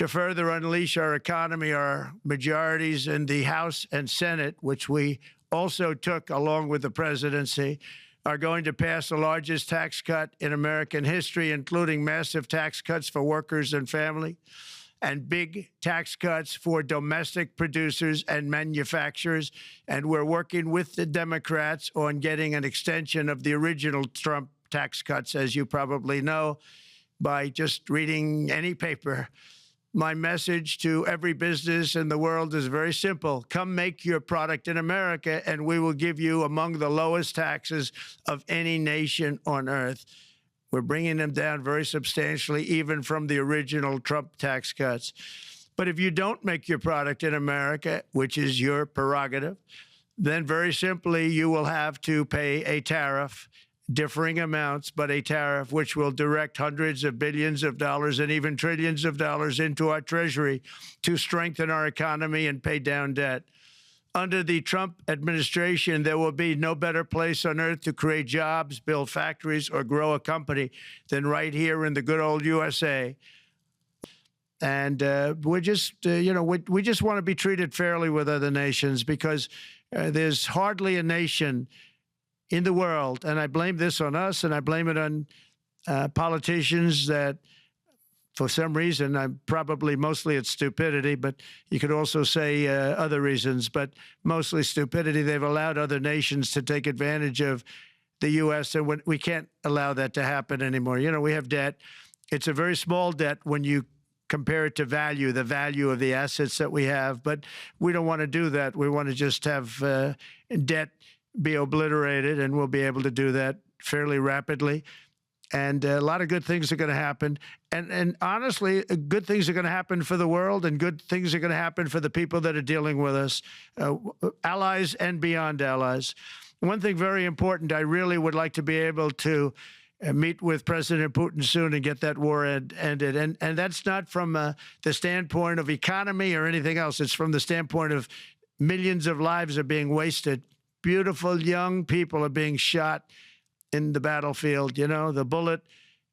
To further unleash our economy, our majorities in the House and Senate, which we also took along with the presidency, are going to pass the largest tax cut in American history, including massive tax cuts for workers and family, and big tax cuts for domestic producers and manufacturers. And we're working with the Democrats on getting an extension of the original Trump tax cuts, as you probably know, by just reading any paper. My message to every business in the world is very simple. Come make your product in America, and we will give you among the lowest taxes of any nation on earth. We're bringing them down very substantially, even from the original Trump tax cuts. But if you don't make your product in America, which is your prerogative, then very simply you will have to pay a tariff, differing amounts, but a tariff which will direct hundreds of billions of dollars and even trillions of dollars into our treasury to strengthen our economy and pay down debt. Under the Trump administration, there will be no better place on earth to create jobs, build factories, or grow a company than right here in the good old USA. And we're just, we just want to be treated fairly with other nations, because there's hardly a nation in the world, and I blame this on us, and I blame it on politicians that, for some reason, mostly it's stupidity, but you could also say other reasons, but mostly stupidity. They've allowed other nations to take advantage of the U.S., and we can't allow that to happen anymore. You know, we have debt. It's a very small debt when you compare it to value, the value of the assets that we have, but we don't want to do that. We want to just have debt be obliterated, and we'll be able to do that fairly rapidly. And a lot of good things are going to happen. And honestly, good things are going to happen for the world, and good things are going to happen for the people that are dealing with us, allies and beyond allies. One thing very important, I really would like to be able to meet with President Putin soon and get that war ended. And that's not from the standpoint of economy or anything else. It's from the standpoint of millions of lives are being wasted. Beautiful young people are being shot in the battlefield. You know, the bullet,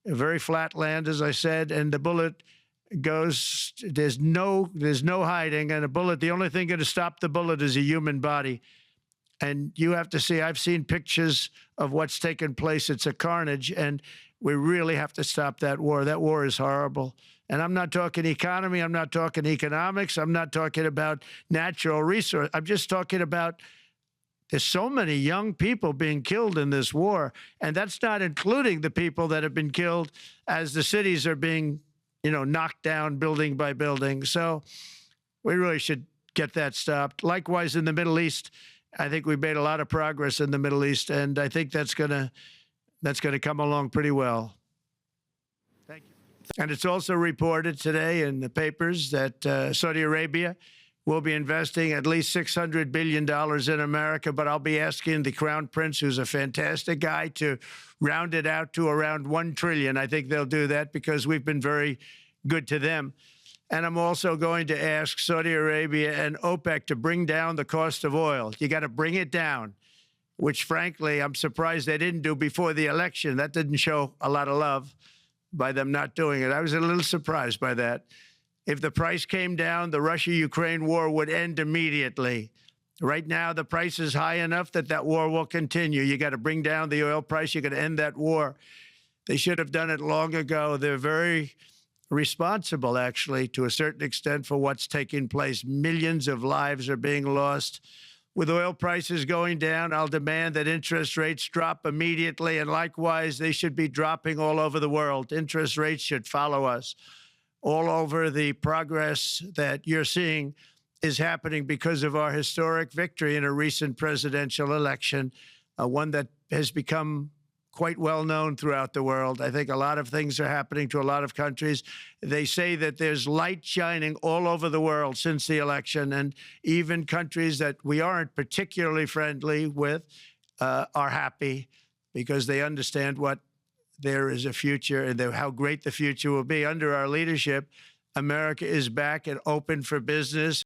very flat land, as I said, and the bullet goes, there's no hiding. And a bullet, the only thing going to stop the bullet is a human body. And you have to see, I've seen pictures of what's taken place. It's a carnage, and we really have to stop that war. That war is horrible. And I'm not talking economy. I'm not talking economics. I'm not talking about natural resource. I'm just talking about there's so many young people being killed in this war, and that's not including the people that have been killed as the cities are being, knocked down building by building. So we really should get that stopped. Likewise, in the Middle East, I think we've made a lot of progress in the Middle East, and I think that's gonna come along pretty well. Thank you. And it's also reported today in the papers that Saudi Arabia will be investing at least $600 billion in America, but I'll be asking the Crown Prince, who's a fantastic guy, to round it out to around $1 trillion. I think they'll do that because we've been very good to them. And I'm also going to ask Saudi Arabia and OPEC to bring down the cost of oil. You got to bring it down, which, frankly, I'm surprised they didn't do before the election. That didn't show a lot of love by them not doing it. I was a little surprised by that. If the price came down, the Russia-Ukraine war would end immediately. Right now, the price is high enough that that war will continue. You got to bring down the oil price. You got to end that war. They should have done it long ago. They're very responsible, actually, to a certain extent, for what's taking place. Millions of lives are being lost. With oil prices going down, I'll demand that interest rates drop immediately, and likewise, they should be dropping all over the world. Interest rates should follow us. All over. The progress that you're seeing is happening because of our historic victory in a recent presidential election, one that has become quite well known throughout the world. I think a lot of things are happening to a lot of countries. They say that there's light shining all over the world since the election, and even countries that we aren't particularly friendly with are happy because they understand what there is a future and how great the future will be. Under our leadership, America is back and open for business.